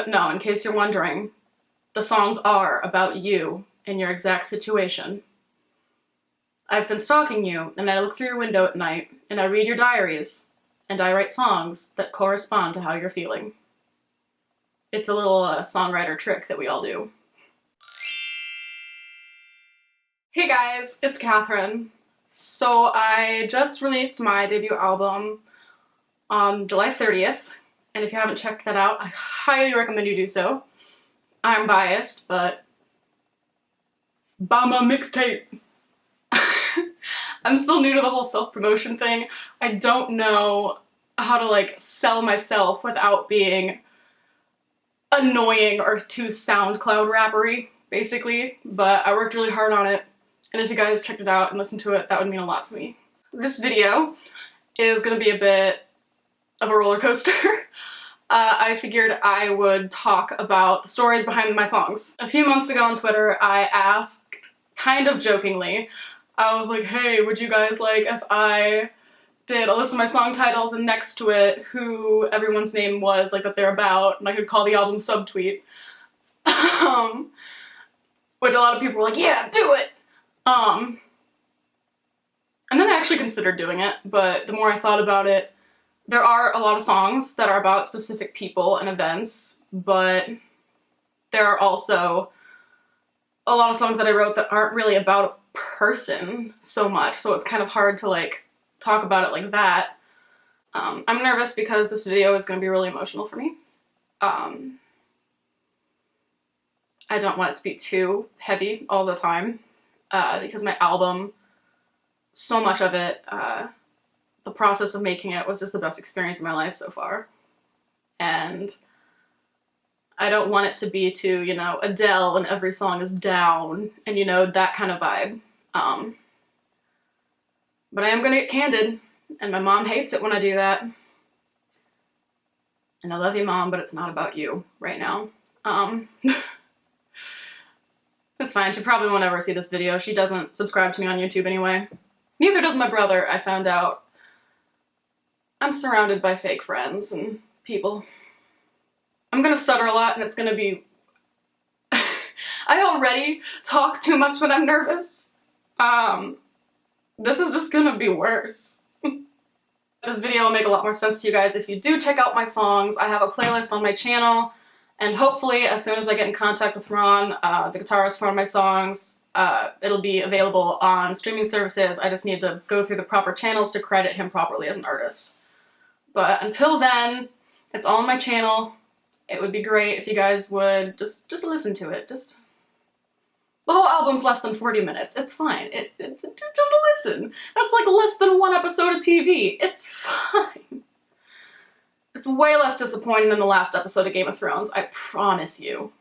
But no, in case you're wondering, the songs are about you and your exact situation. I've been stalking you, and I look through your window at night, and I read your diaries, and I write songs that correspond to how you're feeling. It's a little songwriter trick that we all do. Hey guys, it's Catherine. So I just released my debut album on July 30th, and if you haven't checked that out, I highly recommend you do so. I'm biased, but Bama mixtape! I'm still new to the whole self-promotion thing. I don't know how to like sell myself without being annoying or too SoundCloud rappery, basically, but I worked really hard on it, and if you guys checked it out and listened to it, that would mean a lot to me. This video is gonna be a bit of a roller coaster. I figured I would talk about the stories behind my songs. A few months ago on Twitter, I asked, kind of jokingly, I was like, hey, would you guys like if I did a list of my song titles and next to it who everyone's name was, like that they're about, and I could call the album Subtweet. Which a lot of people were like, yeah, do it! And then I actually considered doing it, but the more I thought about it, there are a lot of songs that are about specific people and events, but there are also a lot of songs that I wrote that aren't really about a person so much, so it's kind of hard to like talk about it like that. I'm nervous because this video is going to be really emotional for me. I don't want it to be too heavy all the time, because my album, so much of it, the process of making it was just the best experience of my life so far. And I don't want it to be too, you know, Adele and every song is down and, you know, that kind of vibe. But I am gonna get candid, and my mom hates it when I do that. And I love you, Mom, but it's not about you right now. It's fine, she probably won't ever see this video. She doesn't subscribe to me on YouTube anyway. Neither does my brother, I found out. I'm surrounded by fake friends and people. I'm gonna stutter a lot and it's gonna be... I already talk too much when I'm nervous. This is just gonna be worse. This video will make a lot more sense to you guys if you do check out my songs. I have a playlist on my channel, and hopefully as soon as I get in contact with Ron, the guitarist for one of my songs, it'll be available on streaming services. I just need to go through the proper channels to credit him properly as an artist. But until then, it's all on my channel. It would be great if you guys would just listen to it. The whole album's less than 40 minutes. It's fine. Just listen. That's like less than one episode of TV. It's fine. It's way less disappointing than the last episode of Game of Thrones, I promise you.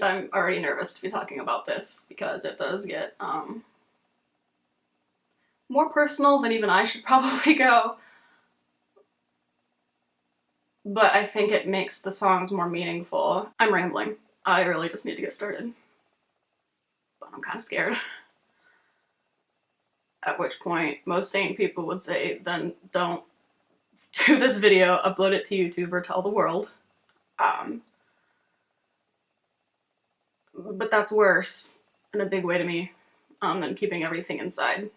I'm already nervous to be talking about this because it does get more personal than even I should probably go. But I think it makes the songs more meaningful. I'm rambling. I really just need to get started. But I'm kind of scared. At which point, most sane people would say, then don't do this video, upload it to YouTube, or tell the world. But that's worse, in a big way to me, than keeping everything inside.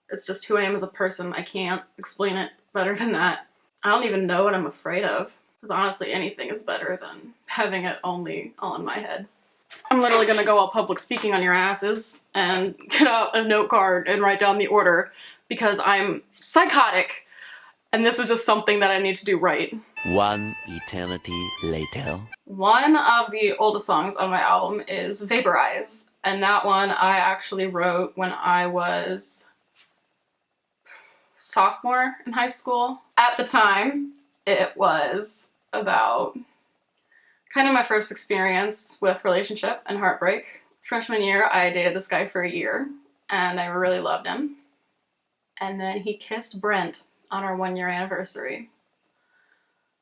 It's just who I am as a person. I can't explain it better than that. I don't even know what I'm afraid of, because honestly anything is better than having it only all in my head. I'm literally gonna go all public speaking on your asses and get out a note card and write down the order because I'm psychotic and this is just something that I need to do right. One eternity later. One of the oldest songs on my album is Vaporize, and that one I actually wrote when I was sophomore in high school. At the time, it was about kind of my first experience with relationship and heartbreak. Freshman year, I dated this guy for a year, and I really loved him. And then he kissed Brent on our 1-year anniversary.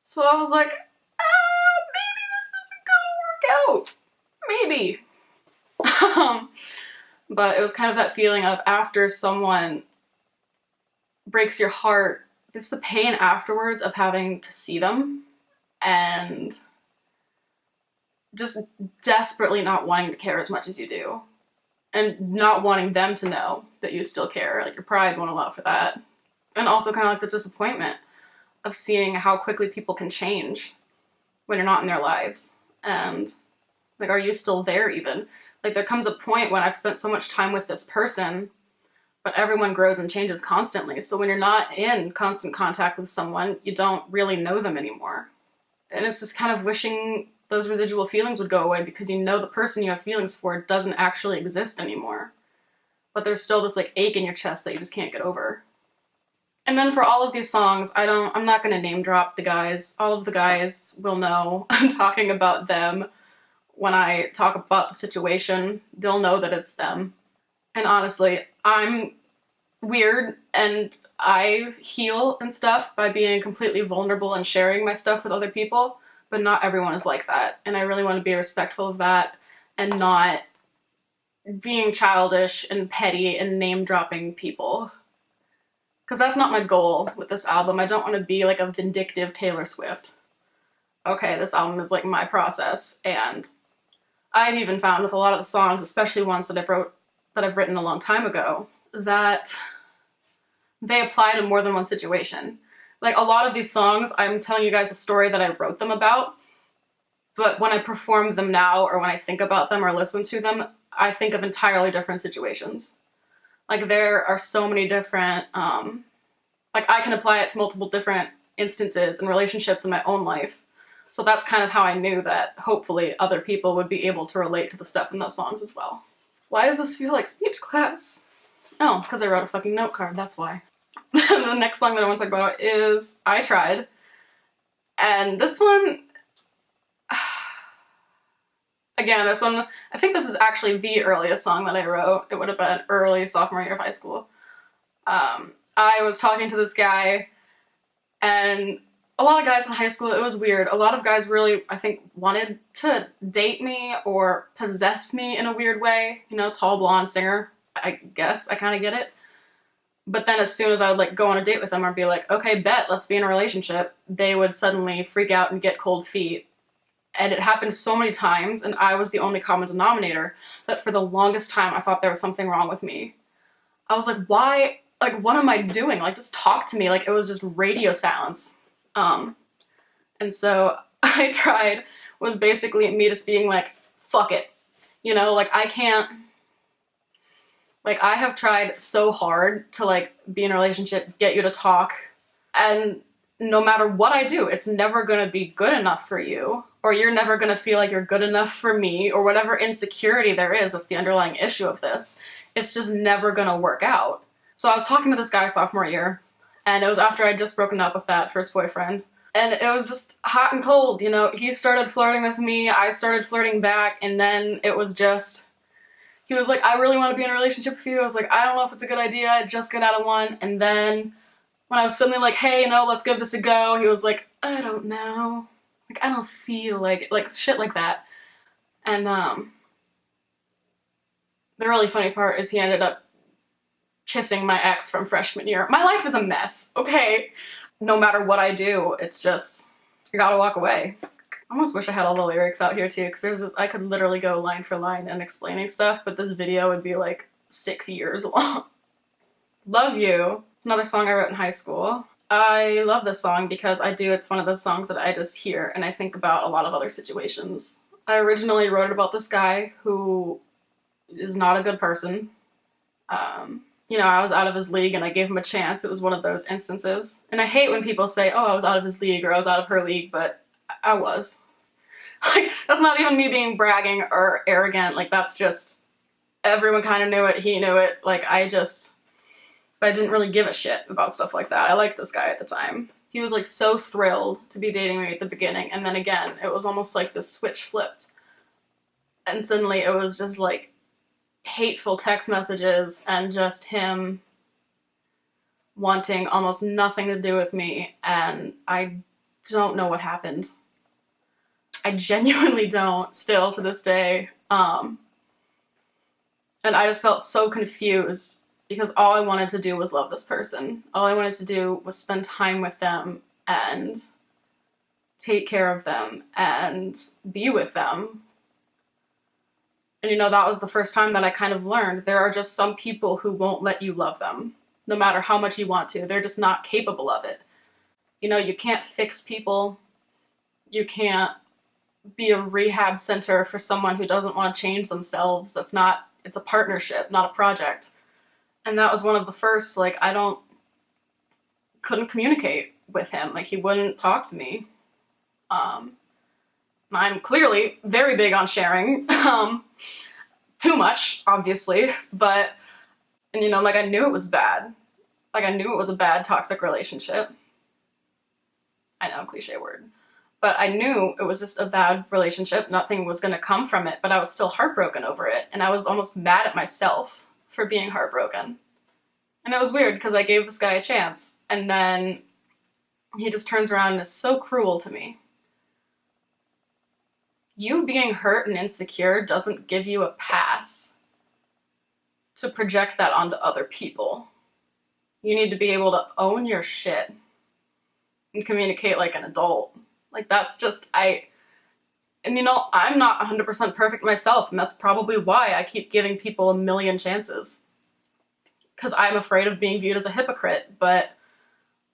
So I was like, maybe this isn't gonna work out. Maybe. But it was kind of that feeling of after someone breaks your heart, it's the pain afterwards of having to see them and just desperately not wanting to care as much as you do. And not wanting them to know that you still care. Like, your pride won't allow for that. And also kind of like the disappointment of seeing how quickly people can change when you're not in their lives. And, like, are you still there even? Like, there comes a point when I've spent so much time with this person, but everyone grows and changes constantly. So when you're not in constant contact with someone, you don't really know them anymore. And it's just kind of wishing those residual feelings would go away, because you know the person you have feelings for doesn't actually exist anymore. But there's still this like ache in your chest that you just can't get over. And then for all of these songs, I'm not gonna name drop the guys. All of the guys will know I'm talking about them when I talk about the situation. They'll know that it's them. And honestly, I'm weird and I heal and stuff by being completely vulnerable and sharing my stuff with other people. But not everyone is like that, and I really want to be respectful of that and not being childish and petty and name-dropping people. Because that's not my goal with this album. I don't want to be like a vindictive Taylor Swift. Okay, this album is like my process, and I've even found with a lot of the songs, especially ones that I've written a long time ago, that they apply to more than one situation. Like, a lot of these songs, I'm telling you guys a story that I wrote them about, but when I perform them now, or when I think about them or listen to them, I think of entirely different situations. Like, there are so many different, like, I can apply it to multiple different instances and relationships in my own life. So that's kind of how I knew that hopefully other people would be able to relate to the stuff in those songs as well. Why does this feel like speech class? Oh, because I wrote a fucking note card, that's why. The next song that I want to talk about is I Tried. And this one, again, this one, I think this is actually the earliest song that I wrote. It would have been early sophomore year of high school. I was talking to this guy, and a lot of guys in high school, it was weird. A lot of guys really, I think, wanted to date me or possess me in a weird way. You know, tall, blonde singer. I guess I kind of get it. But then as soon as I would like go on a date with them or be like, okay, bet, let's be in a relationship, they would suddenly freak out and get cold feet. And it happened so many times, and I was the only common denominator, that for the longest time I thought there was something wrong with me. I was like, why? Like, what am I doing? Like, just talk to me. Like, it was just radio silence. And so I Tried was basically me just being like, fuck it. You know, like, I can't, like, I have tried so hard to, like, be in a relationship, get you to talk, and no matter what I do, it's never gonna be good enough for you, or you're never gonna feel like you're good enough for me, or whatever insecurity there is that's the underlying issue of this. It's just never gonna work out. So I was talking to this guy sophomore year, and it was after I'd just broken up with that first boyfriend. And it was just hot and cold, you know? He started flirting with me, I started flirting back, and then it was just... He was like, I really want to be in a relationship with you. I was like, I don't know if it's a good idea. I just got out of one. And then when I was suddenly like, hey, no, let's give this a go, he was like, I don't know. Like, I don't feel like shit like that. And the really funny part is he ended up kissing my ex from freshman year. My life is a mess, okay? No matter what I do, it's just, you gotta walk away. I almost wish I had all the lyrics out here too, because there's just, I could literally go line for line and explaining stuff, but this video would be like 6 years long. Love You. It's another song I wrote in high school. I love this song because it's one of those songs that I just hear and I think about a lot of other situations. I originally wrote it about this guy who is not a good person. You know, I was out of his league and I gave him a chance. It was one of those instances. And I hate when people say, oh, I was out of his league or I was out of her league, but I was. Like, that's not even me being bragging or arrogant. Like, that's just, everyone kind of knew it. He knew it. Like, I didn't really give a shit about stuff like that. I liked this guy at the time. He was like so thrilled to be dating me at the beginning. And then again, it was almost like the switch flipped. And suddenly it was just like hateful text messages and just him wanting almost nothing to do with me. And I don't know what happened. I genuinely don't, still to this day. And I just felt so confused because all I wanted to do was love this person. All I wanted to do was spend time with them and take care of them and be with them. And you know, that was the first time that I kind of learned there are just some people who won't let you love them, no matter how much you want to. They're just not capable of it. You know, you can't fix people. You can't be a rehab center for someone who doesn't want to change themselves. It's a partnership, not a project. And that was one of the first, like, couldn't communicate with him. Like, he wouldn't talk to me. I'm clearly very big on sharing. Too much, obviously, and you know, like, I knew it was bad. Like, I knew it was a bad toxic relationship. I know, cliche word. But I knew it was just a bad relationship. Nothing was gonna come from it, but I was still heartbroken over it. And I was almost mad at myself for being heartbroken. And it was weird because I gave this guy a chance, and then he just turns around and is so cruel to me. You being hurt and insecure doesn't give you a pass to project that onto other people. You need to be able to own your shit and communicate like an adult. Like, that's just, and you know, I'm not 100% perfect myself, and that's probably why I keep giving people a million chances. Because I'm afraid of being viewed as a hypocrite, but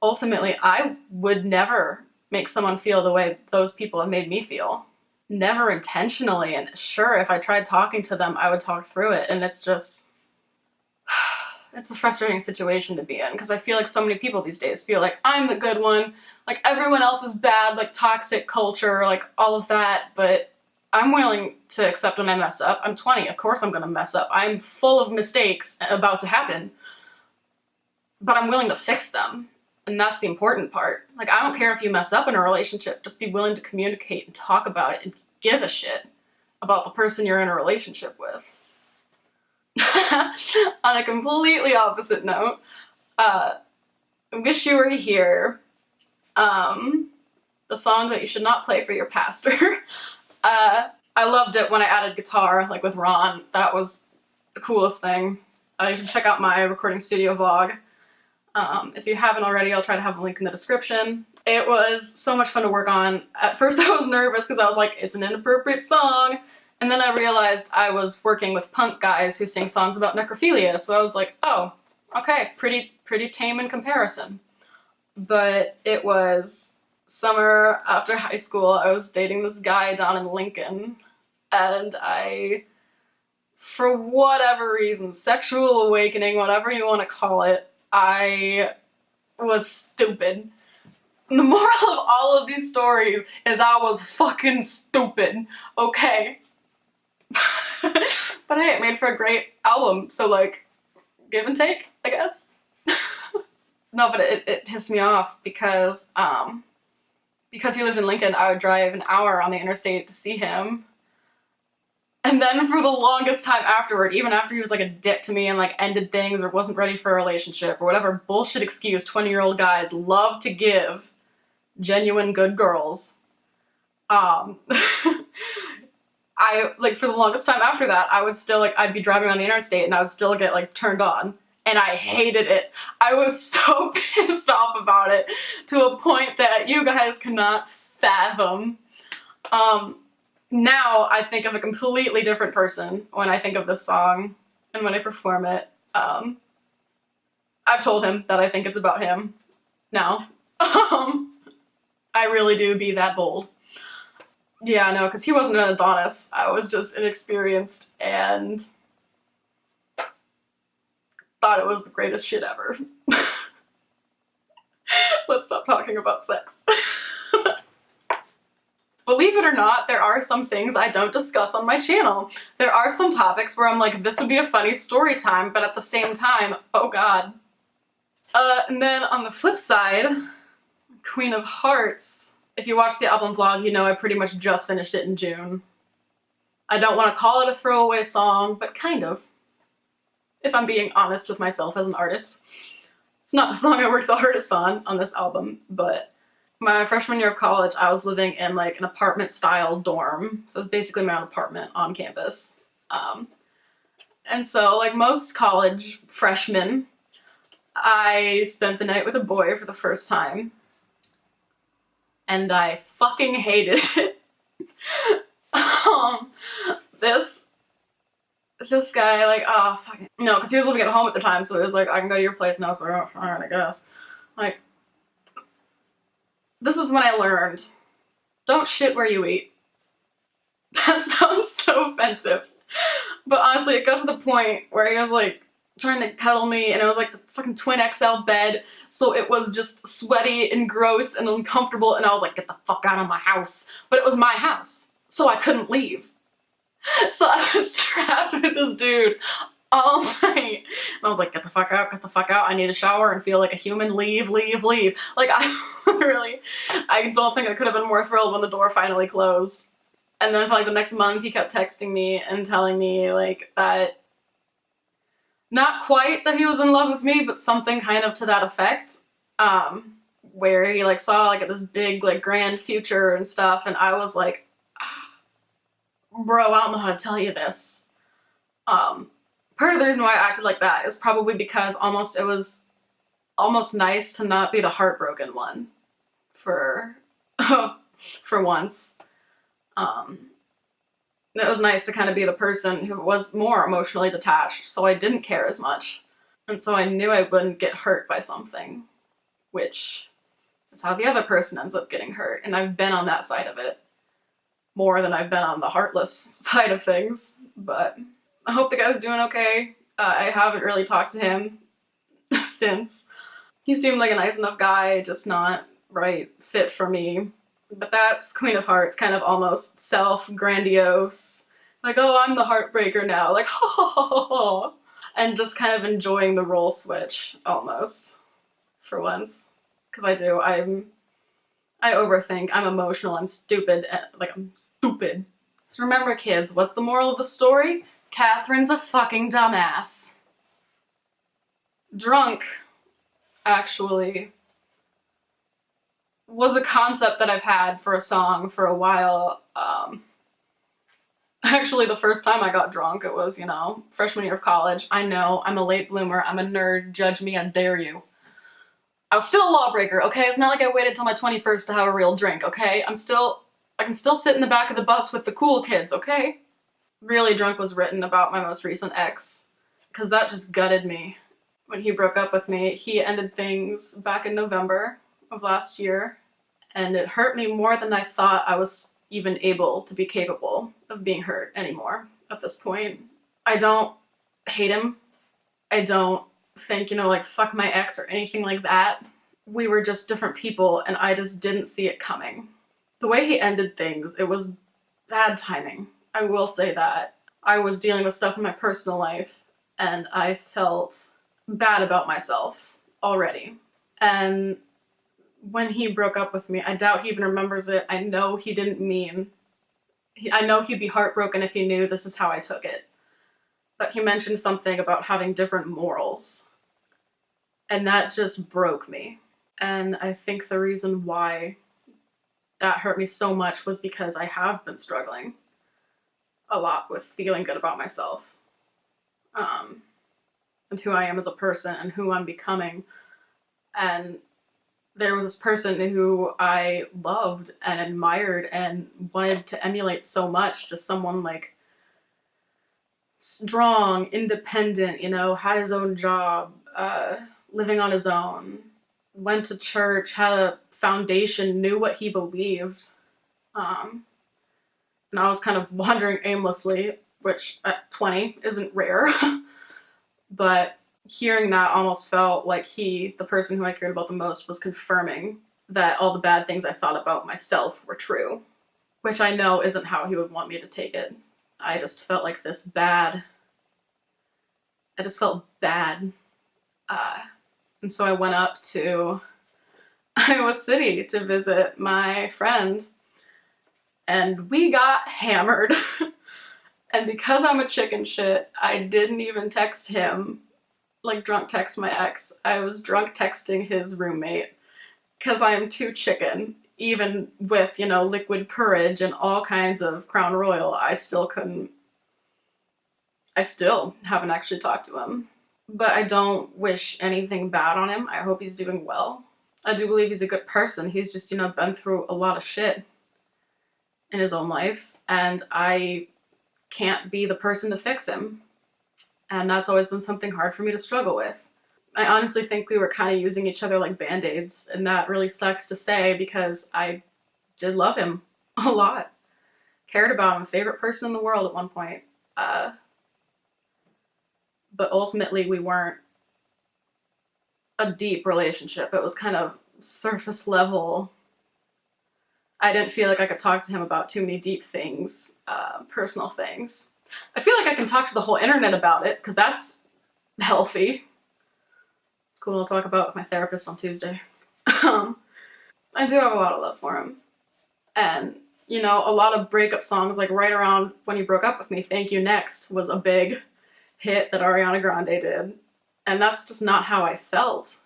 ultimately I would never make someone feel the way those people have made me feel. Never intentionally, and sure, if I tried talking to them, I would talk through it, and it's just, it's a frustrating situation to be in, because I feel like so many people these days feel like I'm the good one, like everyone else is bad, like toxic culture, like all of that, but I'm willing to accept when I mess up. I'm 20, of course I'm gonna mess up. I'm full of mistakes about to happen, but I'm willing to fix them. And that's the important part. Like, I don't care if you mess up in a relationship, just be willing to communicate and talk about it and give a shit about the person you're in a relationship with. On a completely opposite note, Wish You Were Here, the song that you should not play for your pastor. I loved it when I added guitar, like with Ron. That was the coolest thing. You should check out my recording studio vlog. If you haven't already, I'll try to have a link in the description. It was so much fun to work on. At first I was nervous because I was like, it's an inappropriate song. And then I realized I was working with punk guys who sing songs about necrophilia. So I was like, oh, okay, pretty tame in comparison. But it was summer after high school. I was dating this guy down in Lincoln. And for whatever reason, sexual awakening, whatever you want to call it, I was stupid. The moral of all of these stories is I was fucking stupid, okay? But hey, it made for a great album, so like, give and take, I guess? No, but it pissed me off because he lived in Lincoln, I would drive an hour on the interstate to see him. And then for the longest time afterward, even after he was like a dick to me and like ended things or wasn't ready for a relationship or whatever bullshit excuse 20-year-old guys love to give genuine good girls, I, like, for the longest time after that, I would still, like, I'd be driving on the interstate and I would still get, like, turned on. And I hated it. I was so pissed off about it to a point that you guys cannot fathom. Now I think of a completely different person when I think of this song and when I perform it. I've told him that I think it's about him now. I really do be that bold. Yeah, no, because he wasn't an Adonis. I was just inexperienced and thought it was the greatest shit ever. Let's stop talking about sex. Believe it or not, there are some things I don't discuss on my channel. There are some topics where I'm like, this would be a funny story time, but at the same time, oh god. And then on the flip side, Queen of Hearts. If you watch the album vlog, you know I pretty much just finished it in June. I don't want to call it a throwaway song, but kind of. If I'm being honest with myself as an artist. It's not the song I worked the hardest on this album, but my freshman year of college, I was living in like an apartment-style dorm. So it was basically my own apartment on campus. And so, like most college freshmen, I spent the night with a boy for the first time. and I fucking hated it. This guy, like, oh, fucking, no, because he was living at home at the time, so it was like, I can go to your place, and I was like, oh, alright, I guess. Like, this is when I learned, don't shit where you eat. That sounds so offensive. But honestly, it got to the point where he was like, trying to cuddle me, and it was like the fucking twin XL bed, so it was just sweaty and gross and uncomfortable, and I was like, get the fuck out of my house. But it was my house, so I couldn't leave. So I was trapped with this dude all night. And I was like, get the fuck out, I need a shower and feel like a human, leave. Like, I don't think I could have been more thrilled when the door finally closed. And then for like the next month, he kept texting me and telling me like that, not quite that he was in love with me, but something kind of to that effect. Where he like saw like this big like grand future and stuff, and I was like, bro, I don't know how to tell you this. Part of the reason why I acted like that is probably because it was almost nice to not be the heartbroken one for once. It was nice to kind of be the person who was more emotionally detached, so I didn't care as much. And so I knew I wouldn't get hurt by something, which is how the other person ends up getting hurt. And I've been on that side of it more than I've been on the heartless side of things, but I hope the guy's doing okay. I haven't really talked to him since. He seemed like a nice enough guy, just not right fit for me. But that's Queen of Hearts, kind of almost self-grandiose. Like, oh, I'm the heartbreaker now. Like, ha ha ha ha ha. And just kind of enjoying the role switch, almost, for once. Because I do. I overthink, I'm emotional, I'm stupid, I'm stupid. So remember kids, what's the moral of the story? Catherine's a fucking dumbass. Drunk, actually, was a concept that I've had for a song for a while. Actually, the first time I got drunk, it was, freshman year of college. I know, I'm a late bloomer, I'm a nerd, judge me, I dare you. I was still a lawbreaker, okay? It's not like I waited till my 21st to have a real drink, okay? I can still sit in the back of the bus with the cool kids, okay? Really Drunk was written about my most recent ex, because that just gutted me. When he broke up with me, he ended things back in November of last year, and it hurt me more than I thought I was even able to be capable of being hurt anymore at this point. I don't hate him. I don't think, fuck my ex or anything like that. We were just different people, and I just didn't see it coming. The way he ended things, it was bad timing. I will say that. I was dealing with stuff in my personal life, and I felt bad about myself already. And when he broke up with me, I doubt he even remembers it. I know he didn't mean... I know he'd be heartbroken if he knew this is how I took it. But he mentioned something about having different morals. And that just broke me. And I think the reason why that hurt me so much was because I have been struggling a lot with feeling good about myself. And who I am as a person and who I'm becoming. And there was this person who I loved and admired and wanted to emulate so much, just someone like strong, independent, had his own job, living on his own, went to church, had a foundation, knew what he believed. And I was kind of wandering aimlessly, which at 20 isn't rare. But hearing that almost felt like the person who I cared about the most, was confirming that all the bad things I thought about myself were true. Which I know isn't how he would want me to take it. I just felt like this bad. I just felt bad. And so I went up to Iowa City to visit my friend. And we got hammered. And because I'm a chicken shit, I didn't even text him, like drunk text my ex. I was drunk texting his roommate. Because I am too chicken. Even with, liquid courage and all kinds of Crown Royal, I still haven't actually talked to him. But I don't wish anything bad on him. I hope he's doing well. I do believe he's a good person. He's just, you know, been through a lot of shit in his own life, and I can't be the person to fix him. And that's always been something hard for me to struggle with. I honestly think we were kind of using each other like band-aids, and that really sucks to say because I did love him a lot. Cared about him, favorite person in the world at one point. But ultimately we weren't a deep relationship. It was kind of surface level. I didn't feel like I could talk to him about too many deep things, personal things. I feel like I can talk to the whole internet about it, because that's healthy. It's cool to talk about with my therapist on Tuesday. I do have a lot of love for him. And, you know, a lot of breakup songs, like right around when he broke up with me, Thank You Next was a big hit that Ariana Grande did. And that's just not how I felt.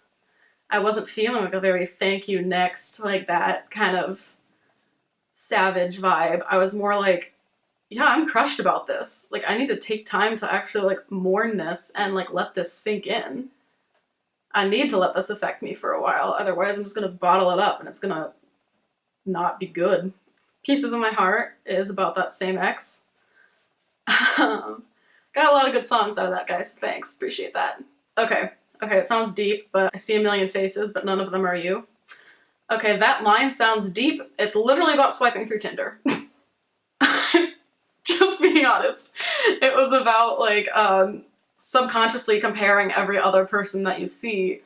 I wasn't feeling like a very thank you next, like that kind of savage vibe. I was more like, yeah, I'm crushed about this. Like, I need to take time to actually like mourn this and like let this sink in. I need to let this affect me for a while. Otherwise, I'm just gonna bottle it up and it's gonna not be good. Pieces of My Heart is about that same ex. Got a lot of good songs out of that, guys. Thanks, appreciate that. Okay, it sounds deep, but I see a million faces, but none of them are you. Okay, that line sounds deep. It's literally about swiping through Tinder. Just being honest. It was about like subconsciously comparing every other person that you see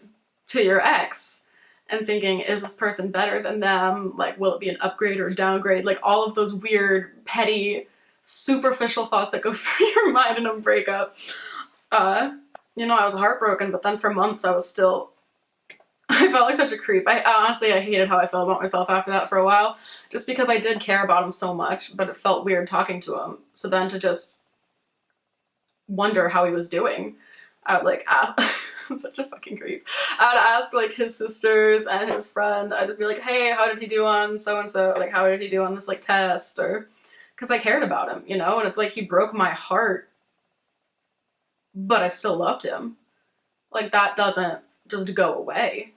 to your ex and thinking, is this person better than them? Like, will it be an upgrade or downgrade? Like all of those weird, petty, superficial thoughts that go through your mind in a breakup. You know, I was heartbroken, but then for months I was still, I felt like such a creep. Honestly, I hated how I felt about myself after that for a while, just because I did care about him so much, but it felt weird talking to him. So then to just wonder how he was doing, I would like ask, I'm such a fucking creep. I would ask like his sisters and his friend. I'd just be like, hey, how did he do on so-and-so? Like, how did he do on this like test? Or, because I cared about him, you know? And it's like he broke my heart, but I still loved him. Like, that doesn't just go away.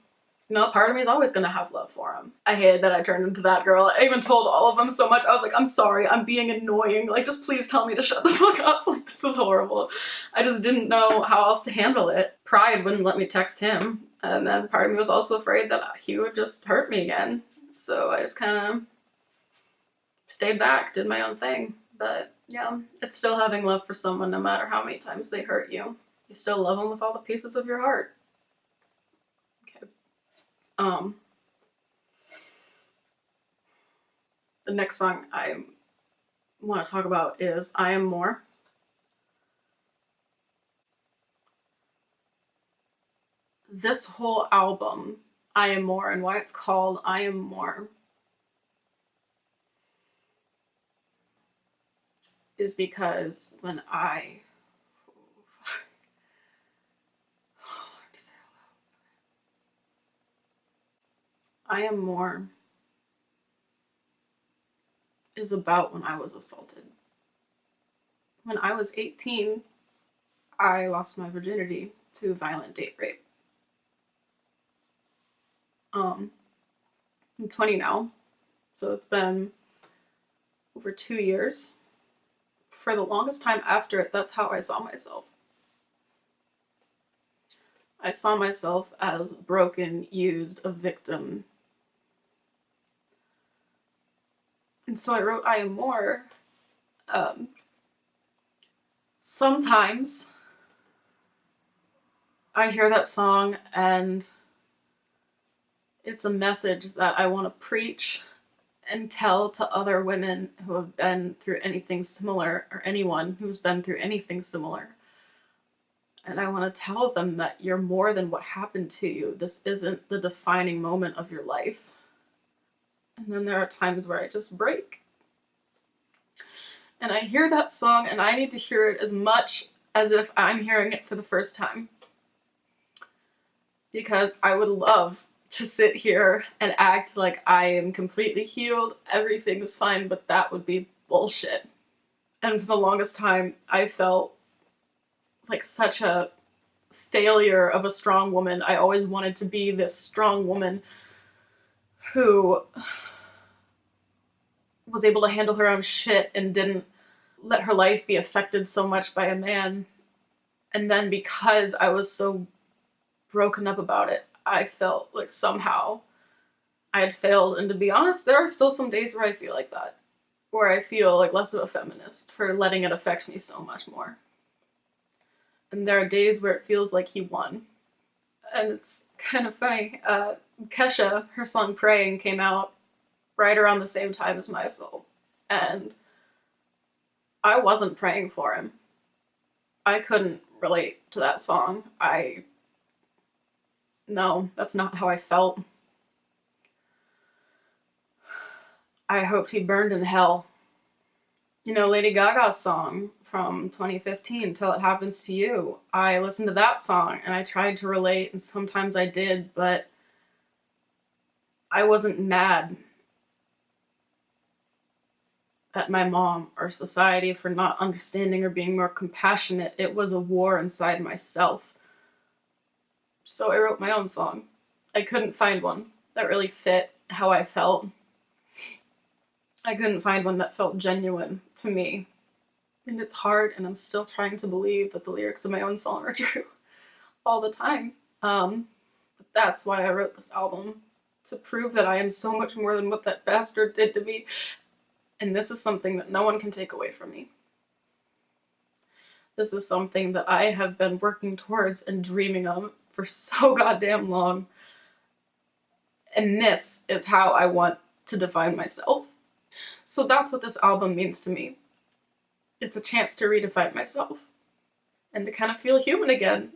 You know, part of me is always gonna have love for him. I hated that I turned into that girl. I even told all of them so much. I was like, I'm sorry, I'm being annoying. Like, just please tell me to shut the fuck up. Like, this is horrible. I just didn't know how else to handle it. Pride wouldn't let me text him. And then part of me was also afraid that he would just hurt me again. So I just kind of stayed back, did my own thing. But yeah, it's still having love for someone no matter how many times they hurt you. You still love them with all the pieces of your heart. The next song I want to talk about is I Am More. This whole album, I Am More, and why it's called I Am More, is because when I Am More is about when I was assaulted. When I was 18, I lost my virginity to violent date rape. I'm 20 now, so it's been over 2 years. For the longest time after it, that's how I saw myself. I saw myself as broken, used, a victim. And so I wrote I Am More. Sometimes I hear that song and it's a message that I want to preach and tell to other women who have been through anything similar, or anyone who's been through anything similar. And I want to tell them that you're more than what happened to you. This isn't the defining moment of your life. And then there are times where I just break. And I hear that song and I need to hear it as much as if I'm hearing it for the first time. Because I would love to sit here and act like I am completely healed, everything is fine, but that would be bullshit. And for the longest time, I felt like such a failure of a strong woman. I always wanted to be this strong woman who was able to handle her own shit and didn't let her life be affected so much by a man. And then because I was so broken up about it, I felt like somehow I had failed. And to be honest, there are still some days where I feel like that, where I feel like less of a feminist for letting it affect me so much more. And there are days where it feels like he won. And it's kind of funny. Kesha, her song Praying came out right around the same time as My Soul. And I wasn't praying for him. I couldn't relate to that song. No, that's not how I felt. I hoped he burned in hell. You know, Lady Gaga's song from 2015, Till It Happens to You. I listened to that song and I tried to relate, and sometimes I did, but I wasn't mad at my mom or society for not understanding or being more compassionate. It was a war inside myself. So I wrote my own song. I couldn't find one that really fit how I felt. I couldn't find one that felt genuine to me. And it's hard, and I'm still trying to believe that the lyrics of my own song are true all the time. But that's why I wrote this album, to prove that I am so much more than what that bastard did to me. And this is something that no one can take away from me. This is something that I have been working towards and dreaming of for so goddamn long. And this is how I want to define myself. So that's what this album means to me. It's a chance to redefine myself and to kind of feel human again.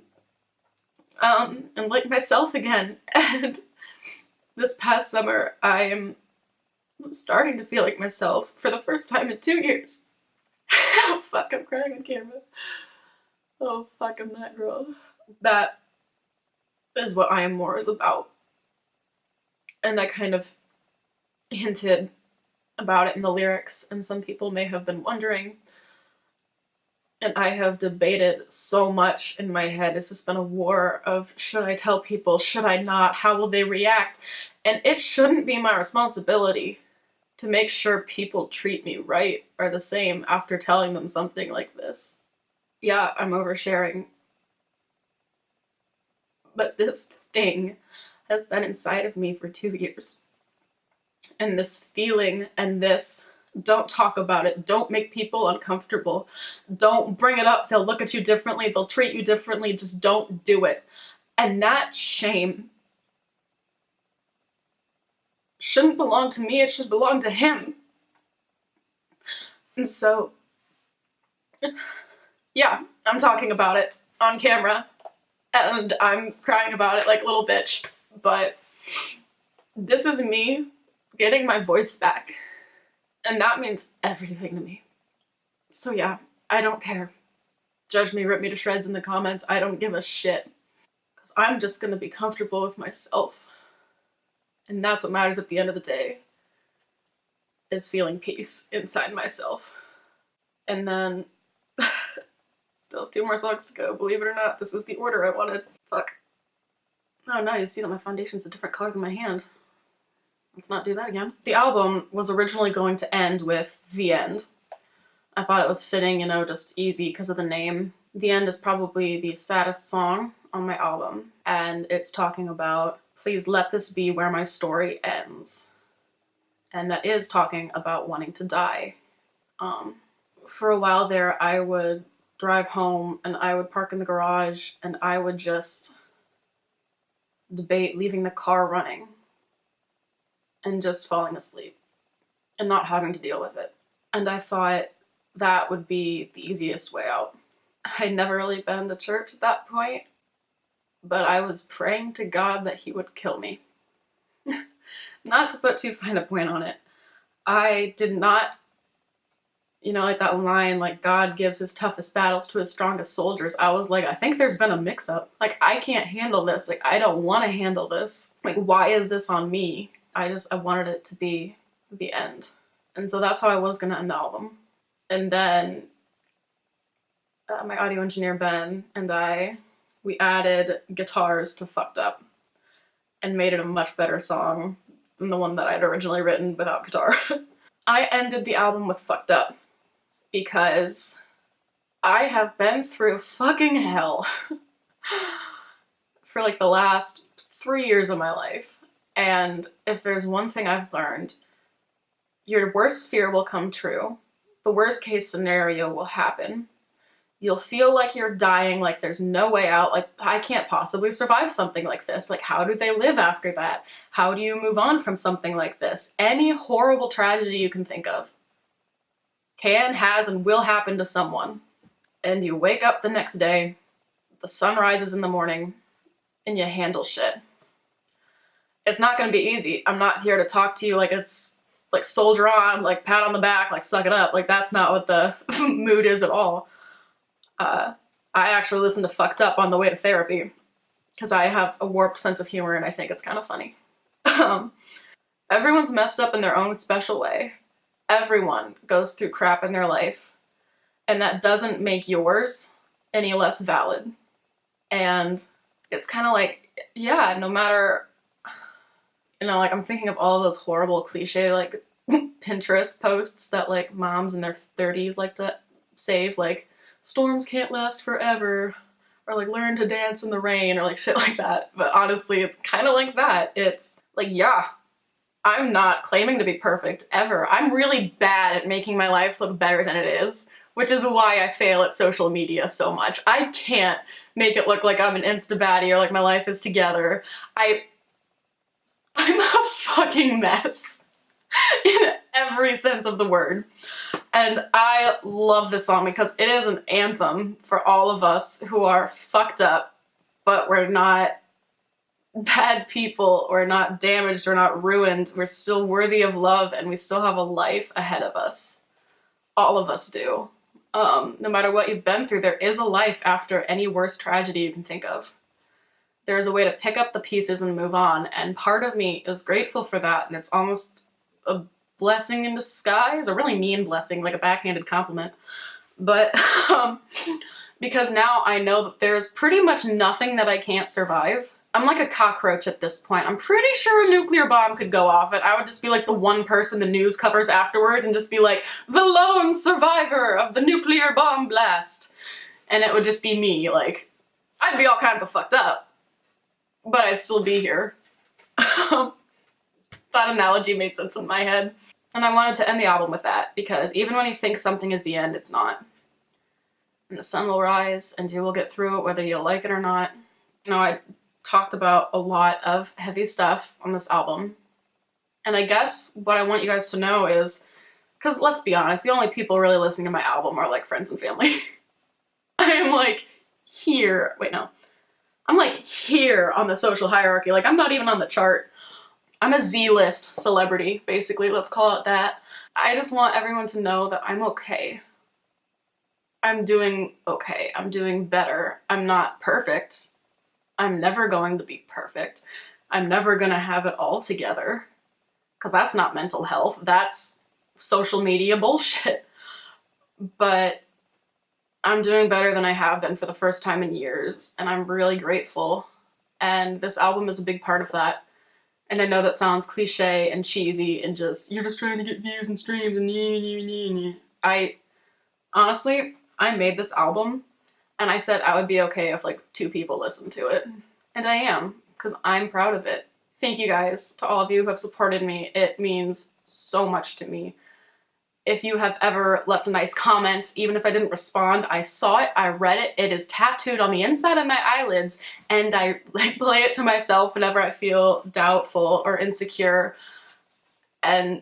And like myself again. And this past summer, I am starting to feel like myself for the first time in 2 years. Oh fuck, I'm crying on camera. Oh fuck, I'm that girl. That is what I Am More is about. And I kind of hinted about it in the lyrics, and some people may have been wondering. And I have debated so much in my head. It's just been a war of, should I tell people, should I not, how will they react? And it shouldn't be my responsibility to make sure people treat me right or the same after telling them something like this. Yeah, I'm oversharing. But this thing has been inside of me for 2 years. And this feeling and this, don't talk about it, don't make people uncomfortable, don't bring it up, they'll look at you differently, they'll treat you differently, just don't do it. And that shame shouldn't belong to me, it should belong to him. And so, yeah, I'm talking about it on camera, and I'm crying about it like a little bitch, but this is me getting my voice back. And that means everything to me. So yeah, I don't care. Judge me, rip me to shreds in the comments, I don't give a shit. Because I'm just gonna be comfortable with myself. And that's what matters at the end of the day, is feeling peace inside myself. And then, still have 2 more songs to go, believe it or not, this is the order I wanted. Fuck. Oh no, you see that my foundation's a different color than my hand. Let's not do that again. The album was originally going to end with The End. I thought it was fitting, you know, just easy because of the name. The End is probably the saddest song on my album, and it's talking about, please let this be where my story ends. And that is talking about wanting to die. For a while there, I would drive home and I would park in the garage and I would just debate leaving the car running and just falling asleep and not having to deal with it. And I thought that would be the easiest way out. I'd never really been to church at that point, but I was praying to God that he would kill me. Not to put too fine a point on it. I did not, you know, like that line, like, God gives his toughest battles to his strongest soldiers. I was like, I think there's been a mix-up. Like, I can't handle this. Like, I don't want to handle this. Like, why is this on me? I wanted it to be the end. And so that's how I was gonna end the album. And then my audio engineer, Ben, and we added guitars to Fucked Up and made it a much better song. than the one that I'd originally written without guitar. I ended the album with Fucked Up because I have been through fucking hell for like the last 3 years of my life. And if there's one thing I've learned, your worst fear will come true. The worst case scenario will happen. You'll feel like you're dying, like there's no way out, like I can't possibly survive something like this. Like how do they live after that? How do you move on from something like this? Any horrible tragedy you can think of can, has, and will happen to someone. And you wake up the next day, the sun rises in the morning, and you handle shit. It's not gonna be easy. I'm not here to talk to you like it's like soldier on, like pat on the back, like suck it up. Like that's not what the mood is at all. I actually listened to Fucked Up on the way to therapy because I have a warped sense of humor and I think it's kind of funny. Everyone's messed up in their own special way. Everyone goes through crap in their life, and that doesn't make yours any less valid. And it's kind of like, yeah, no matter, you know, like I'm thinking of all those horrible cliche like Pinterest posts that like moms in their 30s like to save, like storms can't last forever, or like learn to dance in the rain, or like shit like that. But honestly, it's kind of like that. It's like, yeah, I'm not claiming to be perfect ever. I'm really bad at making my life look better than it is, which is why I fail at social media so much. I can't make it look like I'm an insta-baddie or like my life is together. I'm a fucking mess in every sense of the word. And I love this song because it is an anthem for all of us who are fucked up, but we're not bad people, or not damaged, or not ruined. We're still worthy of love, and we still have a life ahead of us. All of us do. No matter what you've been through, there is a life after any worst tragedy you can think of. There is a way to pick up the pieces and move on, and part of me is grateful for that, and it's almost a blessing in disguise, a really mean blessing, like a backhanded compliment. But because now I know that there's pretty much nothing that I can't survive. I'm like a cockroach at this point. I'm pretty sure a nuclear bomb could go off and I would just be like the one person the news covers afterwards and just be like, the lone survivor of the nuclear bomb blast. And it would just be me, like, I'd be all kinds of fucked up, but I'd still be here. That analogy made sense in my head. And I wanted to end the album with that, because even when you think something is the end, it's not. And the sun will rise, and you will get through it whether you like it or not. You know, I talked about a lot of heavy stuff on this album. And I guess what I want you guys to know is, because let's be honest, the only people really listening to my album are like friends and family. I am like here, wait no. I'm like here on the social hierarchy, like I'm not even on the chart. I'm a Z-list celebrity, basically, let's call it that. I just want everyone to know that I'm okay. I'm doing okay. I'm doing better. I'm not perfect. I'm never going to be perfect. I'm never gonna have it all together, because that's not mental health. That's social media bullshit. But I'm doing better than I have been for the first time in years, and I'm really grateful. And this album is a big part of that. And I know that sounds cliche and cheesy and just, you're just trying to get views and streams and honestly, I made this album and I said I would be okay if like 2 people listened to it. And I am, because I'm proud of it. Thank you guys, to all of you who have supported me. It means so much to me. If you have ever left a nice comment, even if I didn't respond, I saw it, I read it, it is tattooed on the inside of my eyelids, and I like play it to myself whenever I feel doubtful or insecure. And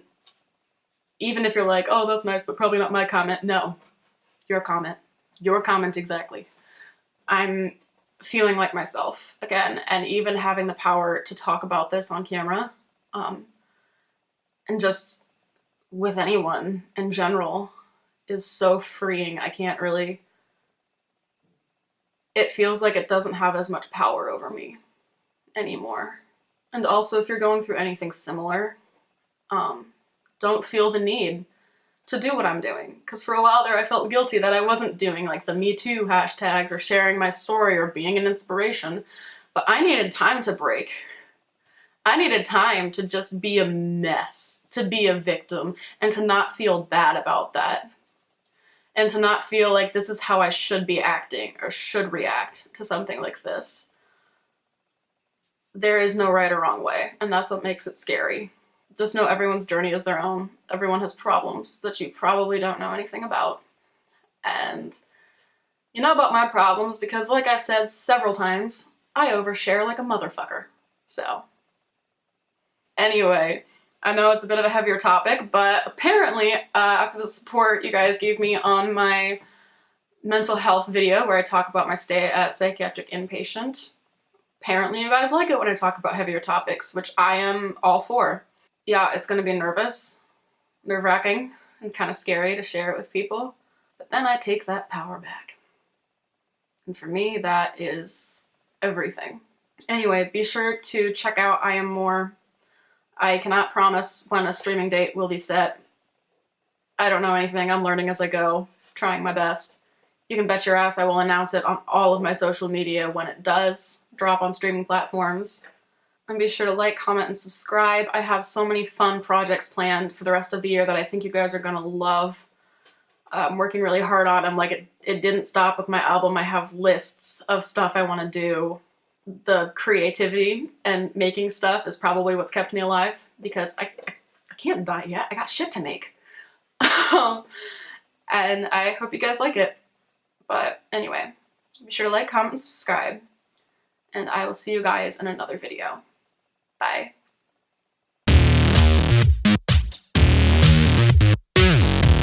even if you're like, oh, that's nice, but probably not my comment, no, your comment. Your comment exactly. I'm feeling like myself again, and even having the power to talk about this on camera, and just with anyone in general is so freeing. I can't really, it feels like it doesn't have as much power over me anymore. And also, if you're going through anything similar, don't feel the need to do what I'm doing. Because for a while there I felt guilty that I wasn't doing like the Me Too hashtags or sharing my story or being an inspiration, but I needed time to break. I needed time to just be a mess, to be a victim, and to not feel bad about that. And to not feel like this is how I should be acting or should react to something like this. There is no right or wrong way, and that's what makes it scary. Just know everyone's journey is their own. Everyone has problems that you probably don't know anything about. And you know about my problems because, like I've said several times, I overshare like a motherfucker. So, anyway, I know it's a bit of a heavier topic, but apparently, after the support you guys gave me on my mental health video where I talk about my stay at psychiatric inpatient, apparently you guys like it when I talk about heavier topics, which I am all for. Yeah, it's gonna be nerve-wracking, and kind of scary to share it with people, but then I take that power back. And for me, that is everything. Anyway, be sure to check out I Am More. I cannot promise when a streaming date will be set. I don't know anything. I'm learning as I go, trying my best. You can bet your ass I will announce it on all of my social media when it does drop on streaming platforms. And be sure to like, comment, and subscribe. I have so many fun projects planned for the rest of the year that I think you guys are gonna love. I'm working really hard on them. Like, it didn't stop with my album. I have lists of stuff I want to do. The creativity and making stuff is probably what's kept me alive because I can't die yet. I got shit to make. And I hope you guys like it. But anyway, be sure to like, comment, and subscribe. And I will see you guys in another video. Bye.